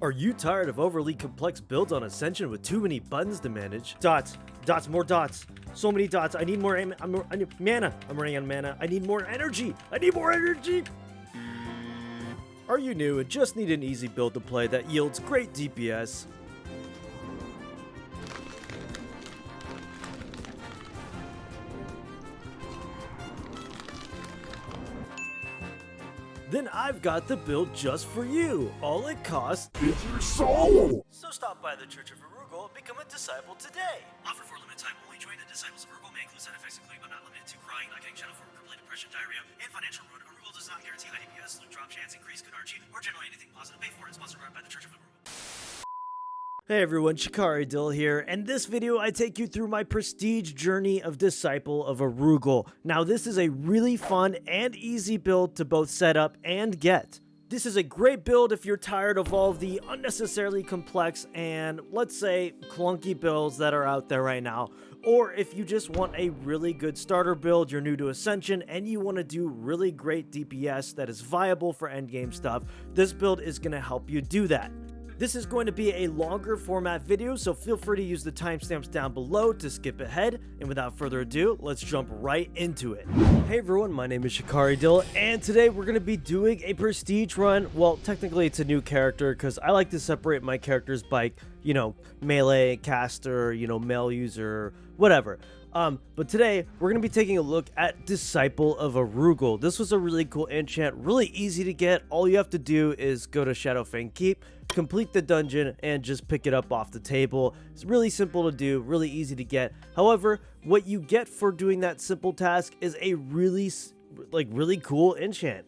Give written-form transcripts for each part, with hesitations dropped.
Are you tired of overly complex builds on Ascension with too many buttons to manage? Dots, more dots. So many dots. I need more I need mana. I'm running on mana. I need more energy. Are you new and just need an easy build to play that yields great DPS? Then I've got the build just for you. All it costs is your soul. So stop by the Church of Arugal and become a disciple today. Offer for a limited time only. Join the Disciples of Arugal may include side effects including but not limited to crying, not getting shadow form, complete depression, diarrhea, and financial ruin. Arugal does not guarantee high DPS, loot drop chance, increase good RG, or generally anything positive. Pay for it. Sponsored by the Church of Arugal. Hey everyone, Shikari, Dill here. In this video, I take you through my prestige journey of Disciple of Arugal. Now, this is a really fun and easy build to both set up and get. This is a great build if you're tired of all of the unnecessarily complex and, let's say, clunky builds that are out there right now. Or if you just want a really good starter build, you're new to Ascension, and you want to do really great DPS that is viable for endgame stuff, this build is going to help you do that. This is going to be a longer format video, so feel free to use the timestamps down below to skip ahead. And without further ado, let's jump right into it. Hey everyone, my name is Shikari Dill, and today we're going to be doing a prestige run. Well, technically it's a new character because I like to separate my characters by, melee, caster, male user, whatever. But today we're going to be taking a look at Disciple of Arugal. This was a really cool enchant, really easy to get. All you have to do is go to Shadowfang Keep, complete the dungeon, and just pick it up off the table. It's really simple to do, really easy to get. However, what you get for doing that simple task is a really cool enchant.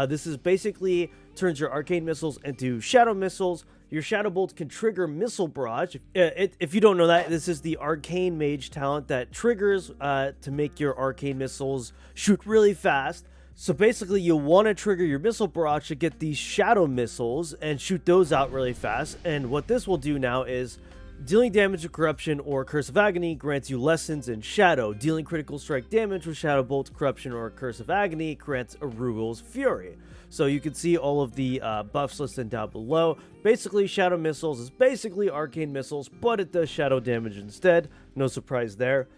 This is basically turns your arcane missiles into shadow missiles. Your shadow bolts can trigger missile barrage. If you don't know that, this is the arcane mage talent that triggers to make your arcane missiles shoot really fast. So basically, you'll want to trigger your missile barrage to get these shadow missiles and shoot those out really fast. And what this will do now is dealing damage to corruption or curse of agony grants you lessons in shadow. Dealing critical strike damage with shadow bolts, corruption, or curse of agony grants Arugal's fury. So you can see all of the buffs listed down below. Basically, shadow missiles is basically arcane missiles, but it does shadow damage instead. No surprise there.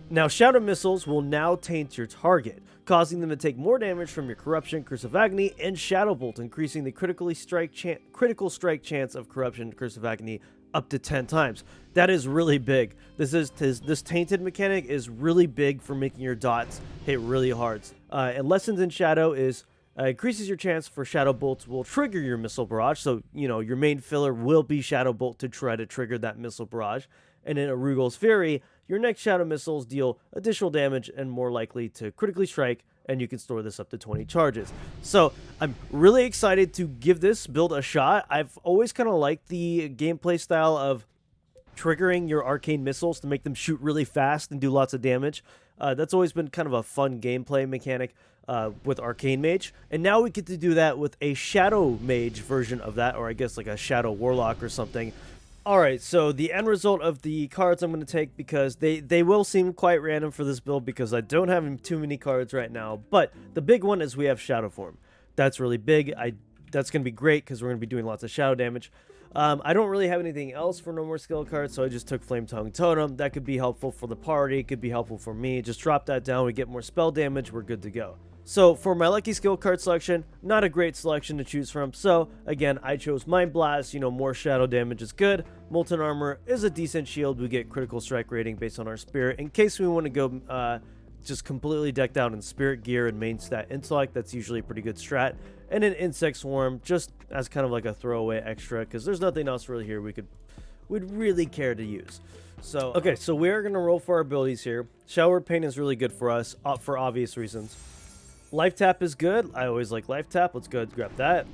Now, shadow missiles will now taint your target, causing them to take more damage from your corruption, curse of agony, and shadow bolt, increasing the critical strike chance of corruption, curse of agony up to 10 times. That is really big. This tainted mechanic is really big for making your dots hit really hard. And lessons in shadow is increases your chance for shadow bolts will trigger your missile barrage. So your main filler will be shadow bolt to try to trigger that missile barrage. And in Arugal's fury, your next shadow missiles deal additional damage and more likely to critically strike, and you can store this up to 20 charges. So I'm really excited to give this build a shot. I've always kind of liked the gameplay style of triggering your arcane missiles to make them shoot really fast and do lots of damage. That's always been kind of a fun gameplay mechanic with Arcane Mage. And now we get to do that with a Shadow Mage version of that, or I guess like a Shadow Warlock or something. Alright, so the end result of the cards I'm going to take, because they will seem quite random for this build because I don't have too many cards right now, but the big one is we have Shadow Form. That's really big. That's going to be great because we're going to be doing lots of shadow damage. I don't really have anything else for no more skill cards, so I just took Flame Tongue Totem. That could be helpful for the party, it could be helpful for me. Just drop that down, we get more spell damage, we're good to go. So for my lucky skill card selection, not a great selection to choose from. So again, I chose Mind Blast. More shadow damage is good. Molten Armor is a decent shield. We get critical strike rating based on our spirit. In case we want to go just completely decked out in spirit gear and main stat intellect, that's usually a pretty good strat. And an Insect Swarm just as kind of like a throwaway extra, because there's nothing else really here we'd really care to use. So okay, so we're gonna roll for our abilities here. Shower Pain is really good for us for obvious reasons. Life Tap is good. I always like Life Tap. Let's go ahead and grab that.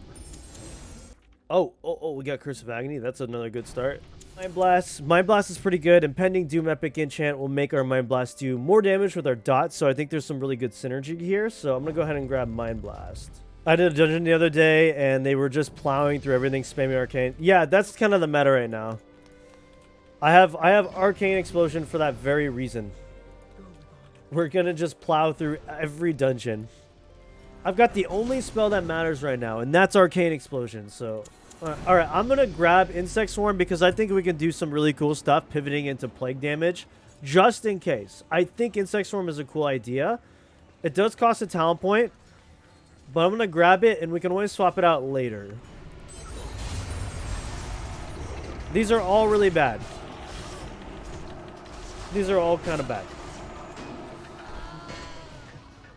Oh, we got Curse of Agony. That's another good start. Mind Blast. Mind Blast is pretty good. Impending Doom Epic Enchant will make our Mind Blast do more damage with our dots, so I think there's some really good synergy here. So I'm going to go ahead and grab Mind Blast. I did a dungeon the other day, and they were just plowing through everything, spamming Arcane. Yeah, that's kind of the meta right now. I have Arcane Explosion for that very reason. We're going to just plow through every dungeon. I've got the only spell that matters right now, and that's Arcane Explosion, so All right, I'm gonna grab Insect Swarm because I think we can do some really cool stuff pivoting into plague damage, just in case. I think Insect Swarm is a cool idea. It does cost a talent point, but I'm gonna grab it and we can always swap it out later. These are all really bad. These are all kind of bad.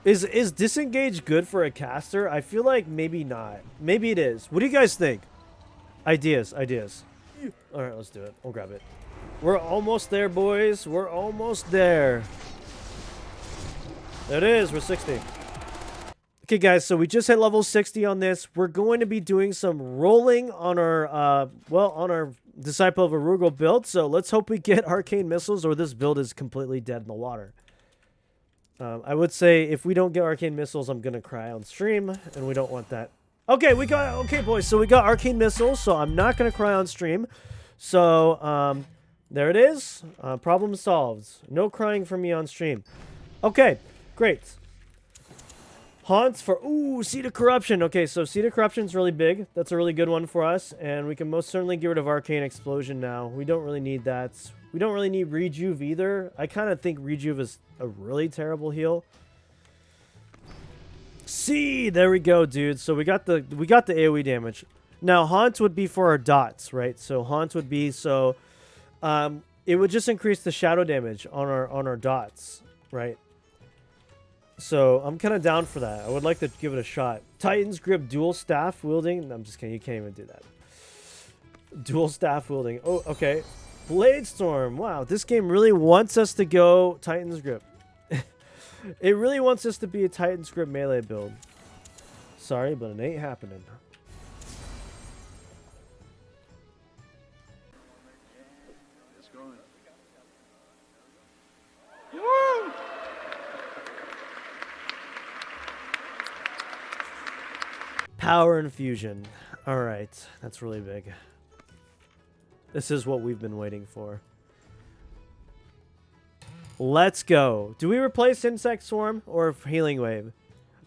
Is disengage good for a caster? I feel like maybe not. Maybe it is. What do you guys think? Ideas. All right, let's do it. We'll grab it. We're almost there, boys. We're almost there. There it is. We're 60. Okay, guys. So we just hit level 60 on this. We're going to be doing some rolling on our, on our Disciple of Arugal build. So let's hope we get arcane missiles, or this build is completely dead in the water. I would say if we don't get arcane missiles, I'm gonna cry on stream, and we don't want that. Okay, boys, so we got arcane missiles, so I'm not gonna cry on stream. So there it is. Problem solved. No crying for me on stream. Okay, great. Haunts for Seed of Corruption. Okay, so Seed of Corruption is really big. That's a really good one for us, and we can most certainly get rid of Arcane Explosion now. We don't really need that. We don't really need Rejuve either. I kind of think Rejuve is a really terrible heal. See, there we go, dude. So we got the AoE damage. Now Haunt would be for our dots, right? So Haunt would be it would just increase the shadow damage on our dots, right? So I'm kind of down for that. I would like to give it a shot. Titan's Grip dual staff wielding. No, I'm just kidding. You can't even do that. Dual staff wielding. Oh, okay. Blade Storm. Wow, this game really wants us to go Titan's Grip. It really wants us to be a Titan's Grip melee build. Sorry, but it ain't happening. It's going. Power Infusion. All right, that's really big. This is what we've been waiting for. Let's go. Do we replace Insect Swarm or Healing Wave?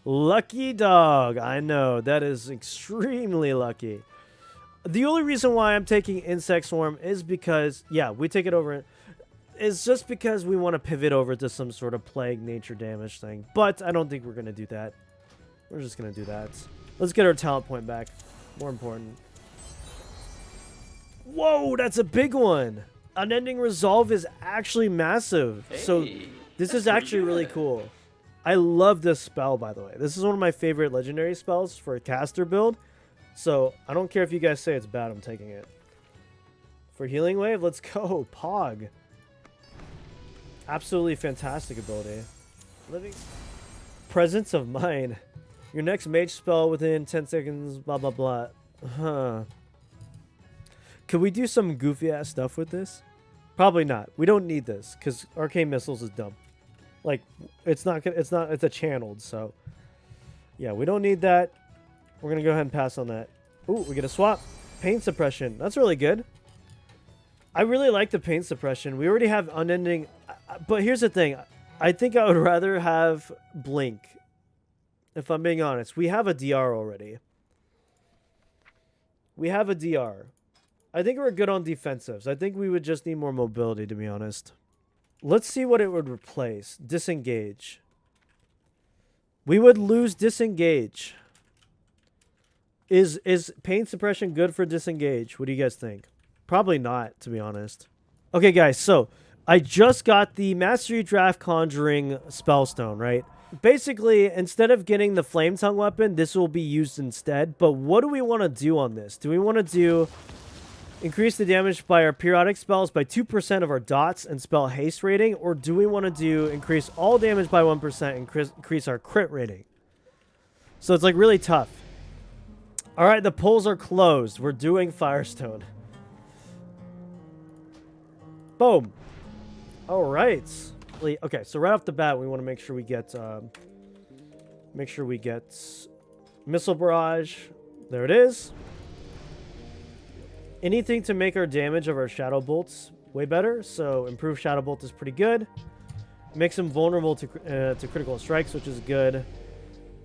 Lucky dog. I know. That is extremely lucky. The only reason why I'm taking Insect Swarm is because, yeah, we take it over. It's just because we want to pivot over to some sort of plague nature damage thing. But I don't think we're going to do that. We're just going to do that. Let's get our talent point back. More important. Whoa, that's a big one. Unending Resolve is actually massive. Hey, so this is actually really cool. I love this spell, by the way. This is one of my favorite legendary spells for a caster build. So I don't care if you guys say it's bad, I'm taking it. For Healing Wave, let's go. Pog. Absolutely fantastic ability. Living Presence of Mind. Your next mage spell within 10 seconds, blah, blah, blah. Huh. Could we do some goofy ass stuff with this? Probably not. We don't need this because Arcane Missiles is dumb. Like, it's a channeled, so yeah, we don't need that. We're gonna go ahead and pass on that. Ooh, we get a swap. Pain Suppression. That's really good. I really like the Pain Suppression. We already have Unending, but here's the thing. I think I would rather have Blink. If I'm being honest, we have a DR already. We have a DR. I think we're good on defensives. I think we would just need more mobility, to be honest. Let's see what it would replace. Disengage. We would lose Disengage. Is Pain Suppression good for Disengage? What do you guys think? Probably not, to be honest. Okay, guys, so I just got the Mastery Draft Conjuring Spellstone, right? Basically, instead of getting the Flame Tongue weapon, this will be used instead. But what do we want to do on this? Do we want to do increase the damage by our periodic spells by 2% of our dots and spell haste rating? Or do we want to do increase all damage by 1% and increase our crit rating? So it's like really tough. All right, the polls are closed. We're doing Firestone. Boom. All right. Okay, so right off the bat, we want to make sure we get Missile Barrage. There it is. Anything to make our damage of our Shadow Bolts way better. So improved Shadow Bolt is pretty good. Makes them vulnerable to critical strikes, which is good.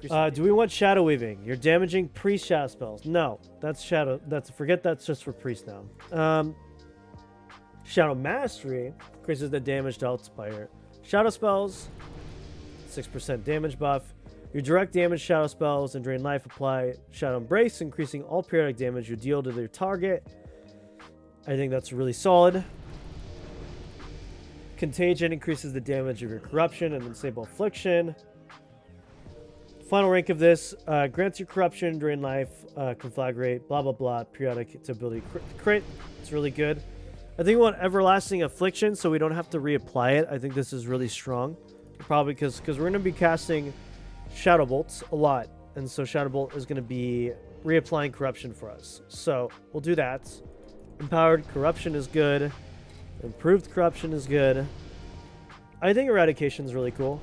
Do we want Shadow Weaving? You're damaging priest shadow spells. No, that's shadow. Forget that's just for priest now. Shadow Mastery increases the damage dealt by your shadow spells. 6% damage buff. Your direct damage shadow spells and drain life apply Shadow Embrace, increasing all periodic damage you deal to their target. I think that's really solid. Contagion increases the damage of your corruption and Disciple Affliction. Final rank of this grants you corruption, drain life, conflagrate, blah blah blah, periodic its ability crit. It's really good. I think we want Everlasting Affliction so we don't have to reapply it. I think this is really strong. Probably because we're going to be casting Shadow Bolts a lot. And so Shadow Bolt is going to be reapplying corruption for us. So we'll do that. Empowered Corruption is good. Improved Corruption is good. I think Eradication is really cool.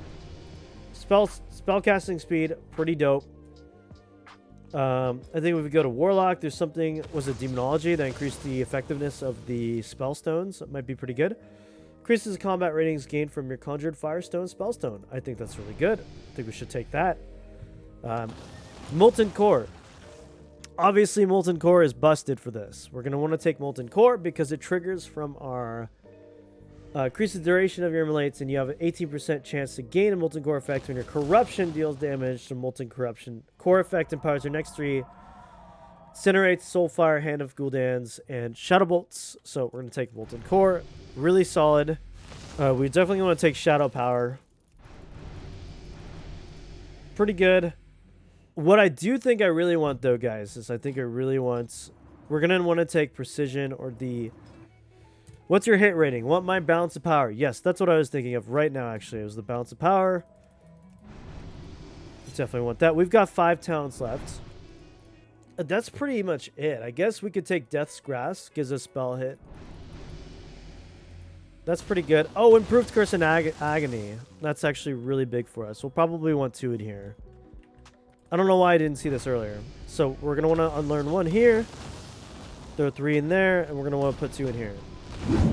Spellcasting speed, pretty dope. I think if we go to Warlock, there's something, was it Demonology, that increased the effectiveness of the spell stones. That might be pretty good. Increases combat ratings gained from your Conjured Firestone Spellstone. I think that's really good. I think we should take that. Molten Core. Obviously, Molten Core is busted for this. We're going to want to take Molten Core because it triggers from our increase the duration of your emulates, and you have an 18% chance to gain a Molten Core effect when your Corruption deals damage to Molten Corruption. Core effect empowers your next 3 Incinerates, Soulfire, Hand of Gul'dans, and Shadow Bolts. So we're going to take Molten Core. Really solid. We definitely want to take Shadow Power. Pretty good. What I do think I really want, though, guys, is I think I really want... We're going to want to take Precision or the... What's your hit rating? Want my Balance of Power? Yes, that's what I was thinking of right now, actually. It was the Balance of Power. Definitely want that. We've got 5 talents left. That's pretty much it. I guess we could take Death's Grasp. Gives us spell hit. That's pretty good. Oh, Improved Curse and Agony. That's actually really big for us. We'll probably want 2 in here. I don't know why I didn't see this earlier. So we're going to want to unlearn 1 here. Throw 3 in there. And we're going to want to put 2 in here.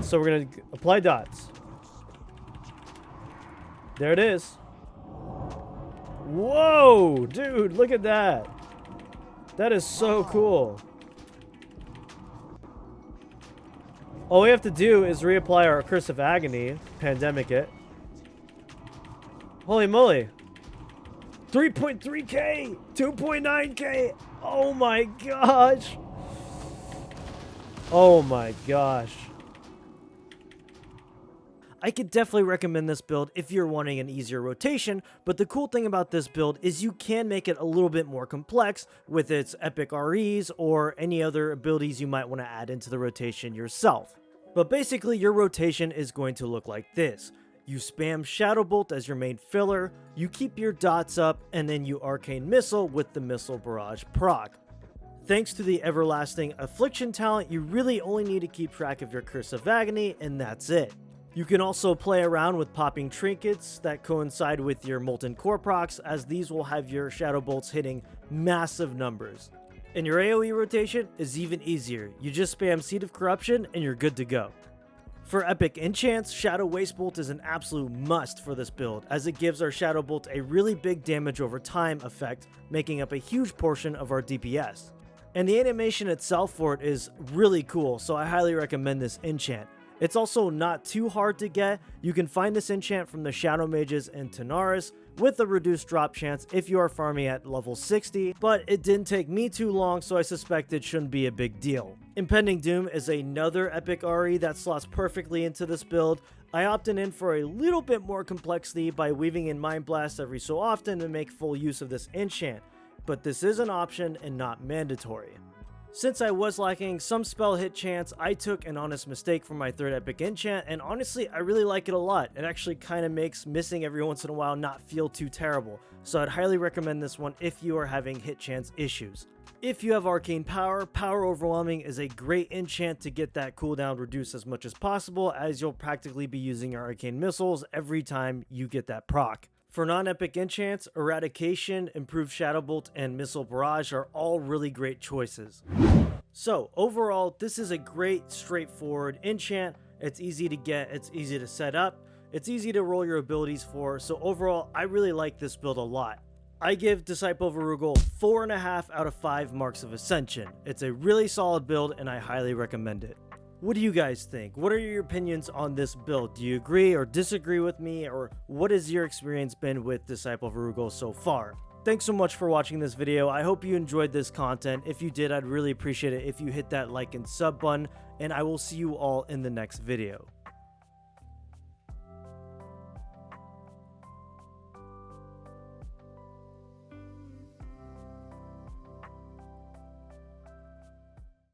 So we're going to apply dots. There it is. Whoa, dude, look at that. That is so cool. All we have to do is reapply our Curse of Agony, pandemic it. Holy moly. 3.3k, 2.9k. Oh my gosh. Oh my gosh. I could definitely recommend this build if you're wanting an easier rotation, but the cool thing about this build is you can make it a little bit more complex with its epic REs or any other abilities you might want to add into the rotation yourself. But basically your rotation is going to look like this. You spam Shadow Bolt as your main filler, you keep your dots up, and then you Arcane Missile with the Missile Barrage proc. Thanks to the Everlasting Affliction talent, you really only need to keep track of your Curse of Agony, and that's it. You can also play around with popping trinkets that coincide with your Molten Core procs, as these will have your Shadow Bolts hitting massive numbers. And your AoE rotation is even easier. You just spam Seed of Corruption and you're good to go. For epic enchants, Shadow Waste Bolt is an absolute must for this build, as it gives our Shadow Bolt a really big damage over time effect, making up a huge portion of our DPS. And the animation itself for it is really cool, so I highly recommend this enchant. It's also not too hard to get. You can find this enchant from the Shadow Mages and Tanaris with a reduced drop chance if you are farming at level 60, but it didn't take me too long, so I suspect it shouldn't be a big deal. Impending Doom is another epic RE that slots perfectly into this build. I opted in for a little bit more complexity by weaving in Mind Blast every so often to make full use of this enchant, but this is an option and not mandatory. Since I was lacking some spell hit chance, I took an honest mistake for my 3rd epic enchant, and honestly, I really like it a lot. It actually kind of makes missing every once in a while not feel too terrible, so I'd highly recommend this one if you are having hit chance issues. If you have Arcane Power, Power Overwhelming is a great enchant to get that cooldown reduced as much as possible, as you'll practically be using your Arcane Missiles every time you get that proc. For non-epic enchants, Eradication, Improved Shadow Bolt, and Missile Barrage are all really great choices. So overall, this is a great straightforward enchant. It's easy to get, it's easy to set up, it's easy to roll your abilities for, so overall, I really like this build a lot. I give Disciple of Arugal 4.5 out of 5 marks of Ascension. It's a really solid build and I highly recommend it. What do you guys think? What are your opinions on this build? Do you agree or disagree with me, or what has your experience been with Disciple of Arugal so far? Thanks so much for watching this video. I hope you enjoyed this content. If you did, I'd really appreciate it if you hit that like and sub button, and I will see you all in the next video.